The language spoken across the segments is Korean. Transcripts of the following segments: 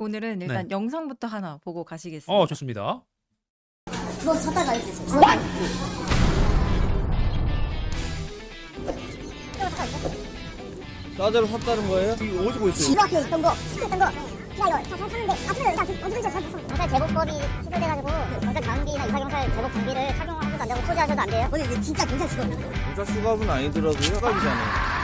오늘은 네. 일단 영상부터 하나 보고 가시겠습니다. 좋습니다. 너 샀다가 있지? 샀다. 싸대로 샀다는 거예요? 이거 어디서 보였어요? 집 앞에 있던 거, 시켰던 거. 야 이거 다 샀는데 아침에 어디 있어? 경찰 제복법이 시술돼가지고 경찰 장비나 이사경찰 제복 장비를 착용하셔도 안 되고 소지하셔도 안 돼요. 오늘 이게 진짜 경찰 직업이에요. 경찰 수갑은 아니더라도 수갑이잖아요.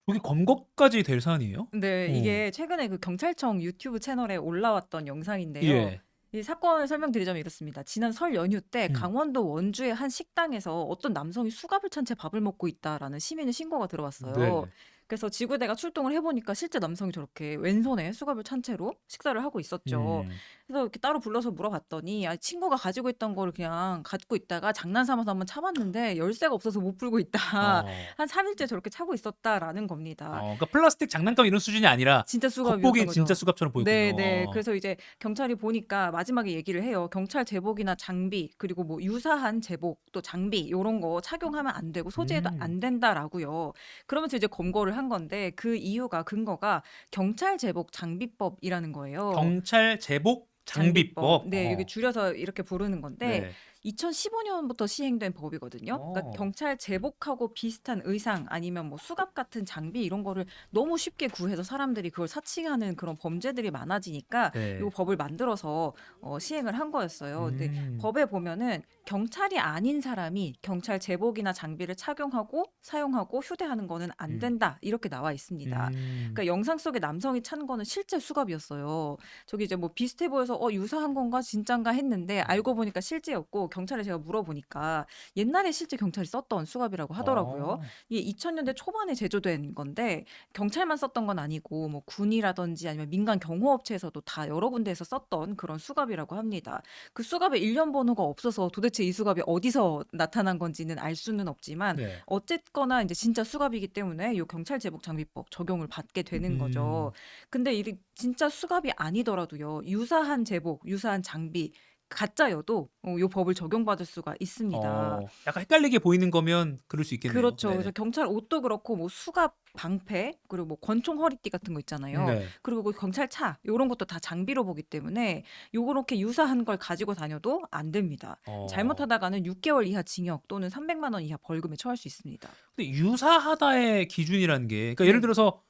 저게 검거까지 될 사안이에요? 네, 어. 이게 최근에 그 경찰청 유튜브 채널에 올라왔던 영상인데요. 예. 이 사건을 설명드리자면 이렇습니다. 지난 설 연휴 때 음. 강원도 원주의 한 식당에서 어떤 남성이 수갑을 찬 채 밥을 먹고 있다라는 시민의 신고가 들어왔어요. 네. 그래서 지구대가 출동을 해보니까 실제 남성이 저렇게 왼손에 수갑을 찬 채로 식사를 하고 있었죠. 그래서 이렇게 따로 불러서 물어봤더니 친구가 가지고 있던 거를 그냥 갖고 있다가 장난삼아서 한번 차봤는데 열쇠가 없어서 못 풀고 있다. 어. 한 3일째 저렇게 차고 있었다라는 겁니다. 그러니까 플라스틱 장난감 이런 수준이 아니라 진짜 수갑이었던 겉보기엔 거죠. 진짜 수갑처럼 보였군요. 네. 그래서 이제 경찰이 보니까 마지막에 얘기를 해요. 경찰 제복이나 장비 그리고 뭐 유사한 제복 또 장비 이런 거 착용하면 안 되고 소지해도 안 된다라고요. 그러면서 이제 검거를 한 건데 그 이유가 근거가 경찰 제복 장비법이라는 거예요. 경찰 제복 장비법. 네, 이게 줄여서 이렇게 부르는 건데 네. 2015년부터 시행된 법이거든요. 그러니까 경찰 제복하고 비슷한 의상 아니면 뭐 수갑 같은 장비 이런 거를 너무 쉽게 구해서 사람들이 그걸 사칭하는 그런 범죄들이 많아지니까 네. 이 법을 만들어서 시행을 한 거였어요. 근데 법에 보면은 경찰이 아닌 사람이 경찰 제복이나 장비를 착용하고 사용하고 휴대하는 거는 안 된다 이렇게 나와 있습니다. 그러니까 영상 속에 남성이 찬 거는 실제 수갑이었어요. 저기 이제 뭐 비슷해 보여서 유사한 건가 진짠가 했는데 알고 보니까 실제였고 경찰에 제가 물어보니까 옛날에 실제 경찰이 썼던 수갑이라고 하더라고요. 이게 2000년대 초반에 제조된 건데 경찰만 썼던 건 아니고 뭐 군이라든지 아니면 민간 경호업체에서도 다 여러 군데에서 썼던 그런 수갑이라고 합니다. 그 수갑에 일련 번호가 없어서 도대체 이 수갑이 어디서 나타난 건지는 알 수는 없지만 네. 어쨌거나 이제 진짜 수갑이기 때문에 이 경찰 제복 장비법 적용을 받게 되는 거죠. 근데 이 진짜 수갑이 아니더라도요. 유사한 제복, 유사한 장비 가짜여도 이 법을 적용받을 수가 있습니다. 약간 헷갈리게 보이는 거면 그럴 수 있겠네요. 그렇죠. 네. 그래서 경찰 옷도 그렇고 뭐 수갑, 방패 그리고 뭐 권총 허리띠 같은 거 있잖아요. 네. 그리고 그 경찰차 이런 것도 다 장비로 보기 때문에 요렇게 유사한 걸 가지고 다녀도 안 됩니다. 잘못하다가는 6개월 이하 징역 또는 300만 원 이하 벌금에 처할 수 있습니다. 근데 유사하다의 기준이라는 게 그러니까 예를 네. 들어서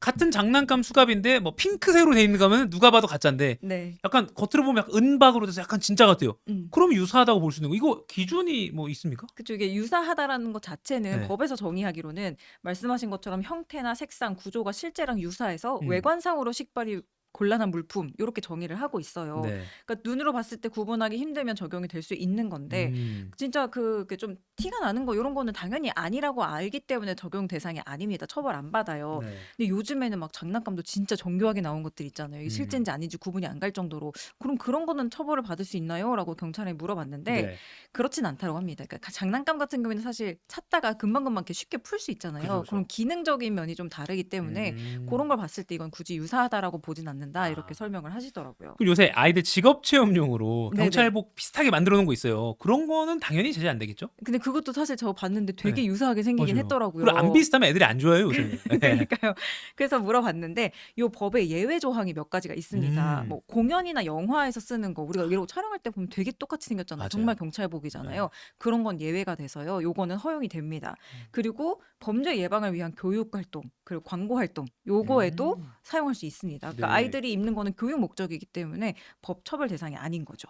같은 장난감 수갑인데 뭐 핑크색으로 돼 있는 거면 누가 봐도 가짜인데 네. 약간 겉으로 보면 약간 은박으로 돼서 약간 진짜 같아요. 음. 그러면 유사하다고 볼 수 있는 거. 이거 기준이 뭐 있습니까? 그쵸. 이게 유사하다라는 것 자체는 네. 법에서 정의하기로는 말씀하신 것처럼 형태나 색상, 구조가 실제랑 유사해서 음. 외관상으로 식발이 곤란한 물품 이렇게 정의를 하고 있어요. 네. 그러니까 눈으로 봤을 때 구분하기 힘들면 적용이 될 수 있는 건데 진짜 그게 좀 티가 나는 거 이런 거는 당연히 아니라고 알기 때문에 적용 대상이 아닙니다. 처벌 안 받아요. 네. 근데 요즘에는 막 장난감도 진짜 정교하게 나온 것들 있잖아요. 이게 실제인지 아닌지 구분이 안 갈 정도로 그럼 그런 거는 처벌을 받을 수 있나요? 라고 경찰에 물어봤는데 네. 그렇진 않다고 합니다. 그러니까 장난감 같은 경우에는 사실 찾다가 금방금방 이렇게 쉽게 풀 수 있잖아요. 그죠. 그럼 기능적인 면이 좀 다르기 때문에 그런 걸 봤을 때 이건 굳이 유사하다라고 보진 않는다 이렇게 설명을 하시더라고요. 그리고 요새 아이들 직업 체험용으로 네네. 경찰복 비슷하게 만들어 놓은 거 있어요. 그런 거는 당연히 제재 안 되겠죠? 근데 그것도 사실 저 봤는데 되게 네. 유사하게 생기긴 맞아요. 했더라고요. 그리고 안 비슷하면 애들이 안 좋아해요, 요새. 네. 그러니까요. 그래서 물어봤는데 요 법에 예외 조항이 몇 가지가 있습니다. 뭐 공연이나 영화에서 쓰는 거 우리가 이러고 촬영할 때 보면 되게 똑같이 생겼잖아요. 맞아요. 정말 경찰복이잖아요. 그런 건 예외가 돼서요. 요거는 허용이 됩니다. 그리고 범죄 예방을 위한 교육 활동 그리고 광고 활동 요거에도 사용할 수 있습니다. 그러니까 네. 아이들이 입는 거는 교육 목적이기 때문에 법 처벌 대상이 아닌 거죠.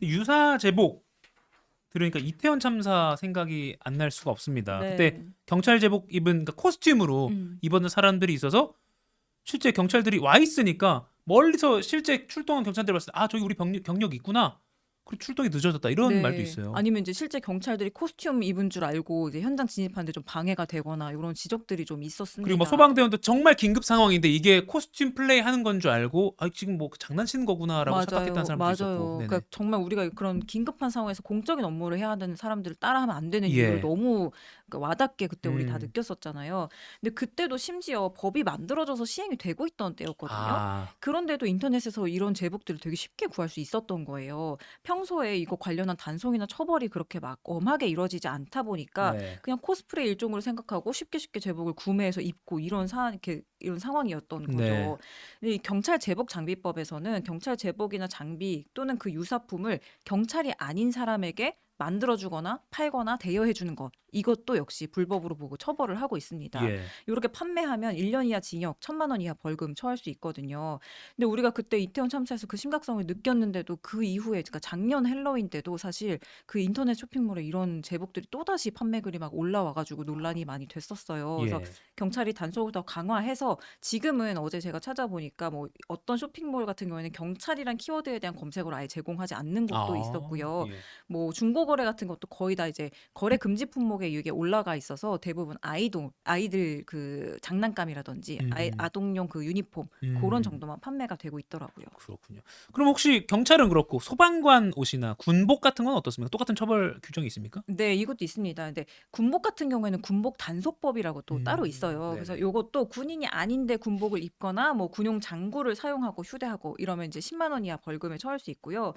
유사 제복 들으니까 이태원 참사 생각이 안 날 수가 없습니다. 네. 그때 경찰 제복 입은 그러니까 코스튬으로 입었는 사람들이 있어서 실제 경찰들이 와 있으니까 멀리서 실제 출동한 경찰들 봤을 때 저기 우리 경력 있구나. 그리고 출동이 늦어졌다 이런 네. 말도 있어요. 아니면 이제 실제 경찰들이 코스튬 입은 줄 알고 이제 현장 진입하는데 좀 방해가 되거나 이런 지적들이 좀 있었습니다. 그리고 뭐 소방대원도 정말 긴급 상황인데 이게 코스튬 플레이 하는 건 줄 알고 지금 뭐 장난치는 거구나라고 착각했다는 사람도 맞아요. 있었고. 네네. 그러니까 정말 우리가 그런 긴급한 상황에서 공적인 업무를 해야 되는 사람들을 따라하면 안 되는 예. 이유를 너무 그러니까 와닿게 그때 우리 다 음. 느꼈었잖아요. 근데 그때도 심지어 법이 만들어져서 시행이 되고 있던 때였거든요. 아, 그런데도 인터넷에서 이런 제복들을 되게 쉽게 구할 수 있었던 거예요. 평소에 이거 관련한 단속이나 처벌이 그렇게 막 엄하게 이루어지지 않다 보니까 네. 그냥 코스프레 일종으로 생각하고 쉽게 제복을 구매해서 입고 이런 상황이었던 거죠. 네. 근데 이 경찰 제복 장비법에서는 경찰 제복이나 장비 또는 그 유사품을 경찰이 아닌 사람에게 만들어주거나 팔거나 대여해주는 것 이것도 역시 불법으로 보고 처벌을 하고 있습니다. 예. 이렇게 판매하면 1년 이하 징역, 1,000만 원 이하 벌금 처할 수 있거든요. 근데 우리가 그때 이태원 참사에서 그 심각성을 느꼈는데도 그 이후에 그러니까 작년 헬로윈 때도 사실 그 인터넷 쇼핑몰에 이런 제복들이 또다시 판매글이 막 올라와가지고 논란이 많이 됐었어요. 그래서 예. 경찰이 단속을 더 강화해서 지금은 어제 제가 찾아보니까 뭐 어떤 쇼핑몰 같은 경우에는 경찰이란 키워드에 대한 검색어를 아예 제공하지 않는 곳도 있었고요. 예. 뭐 중고거래 같은 것도 거의 다 이제 거래 금지 품목에 이게 올라가 있어서 대부분 아이들 그 장난감이라든지 아동용 그 유니폼 그런 정도만 판매가 되고 있더라고요. 그렇군요. 그럼 혹시 경찰은 그렇고 소방관 옷이나 군복 같은 건 어떻습니까? 똑같은 처벌 규정이 있습니까? 네, 이것도 있습니다. 근데 군복 같은 경우에는 군복 단속법이라고 또 따로 있어요. 그래서 네네. 요것도 군인이 아닌데 군복을 입거나 뭐 군용 장구를 사용하고 휴대하고 이러면 이제 10만 원 이하 벌금에 처할 수 있고요.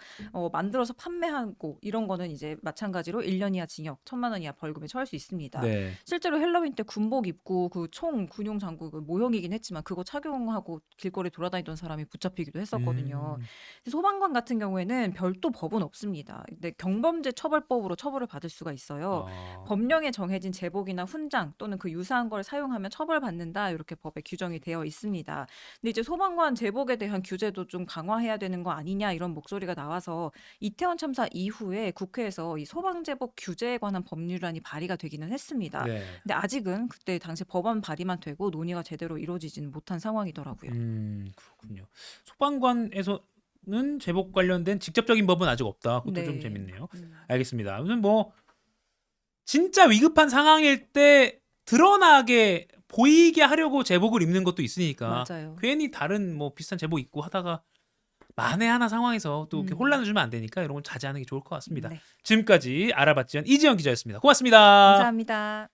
만들어서 판매하고 이런 거는 이제 마찬가지로 1년 이하 징역, 1,000만 원 이하 벌금에 처할 수 있습니다. 네. 실제로 헬로윈 때 군복 입고 그 총 군용 장구 그 모형이긴 했지만 그거 착용하고 길거리 돌아다니던 사람이 붙잡히기도 했었거든요. 소방관 같은 경우에는 별도 법은 없습니다. 근데 경범죄 처벌법으로 처벌을 받을 수가 있어요. 법령에 정해진 제복이나 훈장 또는 그 유사한 걸 사용하면 처벌받는다 이렇게 법에 규정이 되어 있습니다. 근데 이제 소방관 제복에 대한 규제도 좀 강화해야 되는 거 아니냐 이런 목소리가 나와서 이태원 참사 이후에 국회에서 이 소방 제복 규제에 관한 법률안이 발의가 되기는 했습니다. 네. 근데 아직은 그때 당시 법안 발의만 되고 논의가 제대로 이루어지지는 못한 상황이더라고요. 그렇군요. 소방관에서는 제복 관련된 직접적인 법은 아직 없다. 그것도 좀 네. 재밌네요. 알겠습니다. 아무튼 뭐 진짜 위급한 상황일 때 드러나게 보이게 하려고 제복을 입는 것도 있으니까 맞아요. 괜히 다른 뭐 비슷한 제복 입고 하다가 만에 하나 상황에서 또 이렇게 혼란을 주면 안 되니까 이런 건 자제하는 게 좋을 것 같습니다. 네. 지금까지 알아봤지연 이지영 기자였습니다. 고맙습니다. 감사합니다.